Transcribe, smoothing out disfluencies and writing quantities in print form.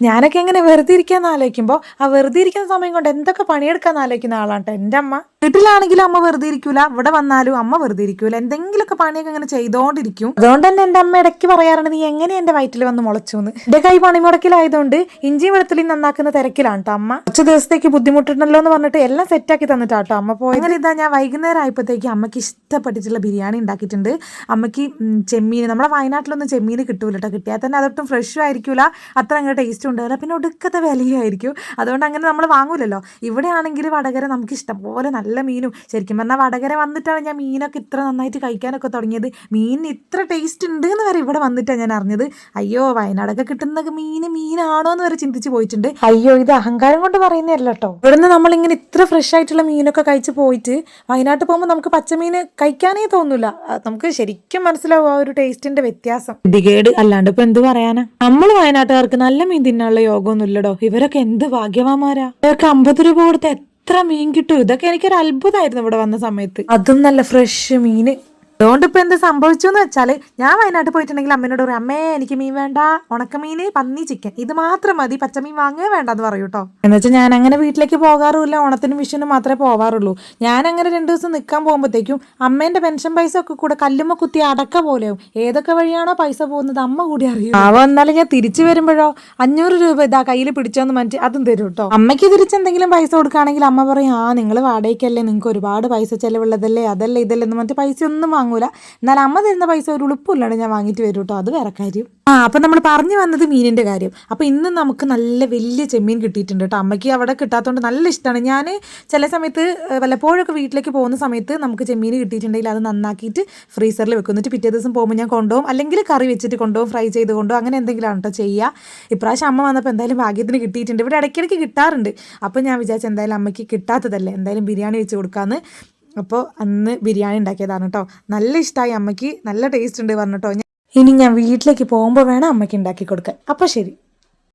ഞാനൊക്കെ എങ്ങനെ വെറുതെ ഇരിക്കാന്ന് ആലോചിക്കുമ്പോൾ ആ വെറുതെ ഇരിക്കുന്ന സമയം കൊണ്ട് എന്തൊക്കെ പണിയെടുക്കാന്ന് ആലോചിക്കുന്ന ആളാണ് കേട്ടോ എൻ്റെ അമ്മ. വീട്ടിലാണെങ്കിലും അമ്മ വെറുതെ ഇരിക്കൂല, ഇവിടെ വന്നാലും അമ്മ വെറുതെ ഇരിക്കൂല, എന്തെങ്കിലുമൊക്കെ പണിയൊക്കെ ഇങ്ങനെ ചെയ്തോണ്ടിരിക്കും. അതുകൊണ്ട് തന്നെ എൻ്റെ അമ്മ ഇടയ്ക്ക് പറയാറുണ്ട്, നീ എങ്ങനെ എൻ്റെ വയറ്റിൽ വന്ന് മുളച്ചു എന്ന്. എൻ്റെ കൈ പണിമുടക്കിലായതുകൊണ്ട് ഇഞ്ചിയും വെളുത്തുള്ളിയും നന്നാക്കുന്ന തിരക്കിലാണ് കേട്ടോ അമ്മ. കുറച്ച് ദിവസത്തേക്ക് ബുദ്ധിമുട്ടുണ്ടല്ലോ എന്ന് പറഞ്ഞിട്ട് എല്ലാം സെറ്റാക്കി തന്നിട്ടാട്ടോ അമ്മ പോയി. അങ്ങനെ ഇതാ ഞാൻ വൈകുന്നേരം ആയപ്പോഴത്തേക്ക് അമ്മയ്ക്ക് ഇഷ്ടപ്പെട്ടിട്ടുള്ള ബിരിയാണി ഉണ്ടാക്കിയിട്ടുണ്ട്. അമ്മയ്ക്ക് ചെമ്മീൻ, നമ്മുടെ വയനാട്ടിലൊന്നും ചെമ്മീൻ കിട്ടൂല കേട്ടോ, കിട്ടിയാൽ തന്നെ അതൊട്ടും ഫ്രഷും ആയിരിക്കില്ല, അത്ര അങ്ങനെ ടേസ്റ്റ് ഉണ്ടാവില്ല, പിന്നെ ഒടുക്കത്തെ വിലയായിരിക്കും. അതുകൊണ്ട് അങ്ങനെ നമ്മൾ വാങ്ങൂലല്ലോ. ഇവിടെ ആണെങ്കിൽ വടകര നമുക്ക് ഇഷ്ടംപോലെ നല്ല മീനും, ശരിക്കും പറഞ്ഞാൽ വടകര വന്നിട്ടാണ് ഞാൻ മീനൊക്കെ ഇത്ര നന്നായിട്ട് കഴിക്കാനൊക്കെ തുടങ്ങിയത്. മീനിന് ഇത്ര ടേസ്റ്റ് ഉണ്ട് എന്ന് വരെ ഇവിടെ വന്നിട്ടാണ് ഞാൻ അറിഞ്ഞത്. അയ്യോ, വയനാടൊക്കെ കിട്ടുന്ന മീനാണോ എന്ന് വരെ ചിന്തിച്ച് പോയിട്ടുണ്ട്. അയ്യോ, ഇത് അഹങ്കാരം കൊണ്ട് പറയുന്നതല്ല കേട്ടോ. ഇവിടുന്ന് നമ്മളിങ്ങനെ ഇത്ര ഫ്രഷ് ആയിട്ടുള്ള മീനൊക്കെ കഴിച്ച് പോയിട്ട് വയനാട്ടിൽ പോകുമ്പോൾ നമുക്ക് പച്ചമീൻ കഴിക്കാനേ തോന്നില്ല. നമുക്ക് ശരിക്കും മനസ്സിലാവും ആ ഒരു ടേസ്റ്റിന്റെ വ്യത്യാസം. ഇതികേട് അല്ലാണ്ട് ഇപ്പൊ എന്ത് പറയാനാ. നമ്മൾ വയനാട്ടുകാർക്ക് നല്ല മീൻ തിന്നാനുള്ള യോഗമൊന്നും ഇല്ലടോ. ഇവരൊക്കെ എന്ത് ഭാഗ്യവാന്മാരാ. ഇവർക്ക് 50 രൂപ കൊടുത്ത് എത്ര മീൻ കിട്ടും. ഇതൊക്കെ എനിക്കൊരു അത്ഭുതമായിരുന്നു ഇവിടെ വന്ന സമയത്ത്. അതും നല്ല ഫ്രഷ് മീന്. അതുകൊണ്ട് ഇപ്പൊ എന്ത് സംഭവിച്ചു എന്ന് വെച്ചാൽ, ഞാൻ വയനാട്ടിൽ പോയിട്ടുണ്ടെങ്കിൽ അമ്മേനോട് പറയും, അമ്മേ എനിക്ക് മീൻ വേണ്ട, ഉണക്കമീൻ, പന്നി, ചിക്കൻ ഇത് മാത്രം മതി, പച്ചമീൻ വാങ്ങുകയോ വേണ്ടെന്ന് പറയൂ കേട്ടോ. എന്ന് വെച്ചാൽ ഞാൻ അങ്ങനെ വീട്ടിലേക്ക് പോകാറുമില്ല, ഓണത്തിനും വിഷുവിനും മാത്രമേ പോവാറുള്ളൂ. ഞാൻ അങ്ങനെ 2 ദിവസം നിൽക്കാൻ പോകുമ്പോഴത്തേക്കും അമ്മേന്റെ പെൻഷൻ പൈസ ഒക്കെ കൂടെ കല്ലുമ്മ കുത്തി അടക്ക പോലെയാവും. ഏതൊക്കെ വഴിയാണോ പൈസ പോകുന്നത് അമ്മ കൂടി അറിയും. എന്നാലും ഞാൻ തിരിച്ചു വരുമ്പോഴോ 500 രൂപ ഇതാ കയ്യിൽ പിടിച്ചോന്ന് പറഞ്ഞിട്ട് അതും തരും കേട്ടോ. അമ്മയ്ക്ക് തിരിച്ചെന്തെങ്കിലും പൈസ കൊടുക്കുകയാണെങ്കിൽ അമ്മ പറയും, ആ നിങ്ങൾ വാടകയ്ക്കല്ലേ, നിങ്ങൾക്ക് ഒരുപാട് പൈസ ചെലവുള്ളതല്ലേ, അതല്ലേ ഇതല്ലേ എന്ന് പറഞ്ഞിട്ട് പൈസ ഒന്നും വാങ്ങൂല. എന്നാൽ അമ്മ തരുന്ന പൈസ ഒരു ഉളുപ്പില്ലാണ്ട് ഞാൻ വാങ്ങിയിട്ട് വരും കേട്ടോ. അത് വേറെ കാര്യം. അപ്പൊ നമ്മൾ പറഞ്ഞു വന്നത് മീനിന്റെ കാര്യം. അപ്പൊ ഇന്ന് നമുക്ക് നല്ല വലിയ ചെമ്മീൻ കിട്ടിയിട്ടുണ്ട് കേട്ടോ. അമ്മയ്ക്ക് അവിടെ കിട്ടാത്തതുകൊണ്ട് നല്ല ഇഷ്ടമാണ്. ഞാൻ ചില സമയത്ത് വല്ലപ്പോഴൊക്കെ വീട്ടിലേക്ക് പോകുന്ന സമയത്ത് നമുക്ക് ചെമ്മീൻ കിട്ടിയിട്ടുണ്ടെങ്കിൽ അത് നന്നാക്കിയിട്ട് ഫ്രീസറിൽ വെക്കും. എന്നിട്ട് പിറ്റേ ദിവസം പോകുമ്പോൾ ഞാൻ കൊണ്ടുപോകും, അല്ലെങ്കിൽ കറി വെച്ചിട്ട് കൊണ്ടുപോകും, ഫ്രൈ ചെയ്ത് കൊണ്ടുപോകും, അങ്ങനെ എന്തെങ്കിലും ആണ് കേട്ടോ ചെയ്യുക. ഇപ്രാവശ്യം അമ്മ വന്നപ്പോൾ എന്തായാലും ഭാഗ്യത്തിന് കിട്ടിയിട്ടുണ്ട്. ഇവിടെ ഇടയ്ക്കിടയ്ക്ക് കിട്ടാറുണ്ട്. അപ്പോൾ ഞാൻ വിചാരിച്ചു എന്തായാലും അമ്മയ്ക്ക് കിട്ടാത്തതല്ലേ, എന്തായാലും ബിരിയാണി വെച്ച് കൊടുക്കാമെന്ന്. അപ്പോൾ അന്ന് ബിരിയാണി ഉണ്ടാക്കിയതാണ് കേട്ടോ. നല്ല ഇഷ്ടമായി അമ്മയ്ക്ക്, നല്ല ടേസ്റ്റ് ഉണ്ട് പറഞ്ഞിട്ടോ. ഇനി ഞാൻ വീട്ടിലേക്ക് പോകുമ്പോൾ വേണം അമ്മയ്ക്ക് ഉണ്ടാക്കി കൊടുക്കാൻ. അപ്പോൾ ശരി.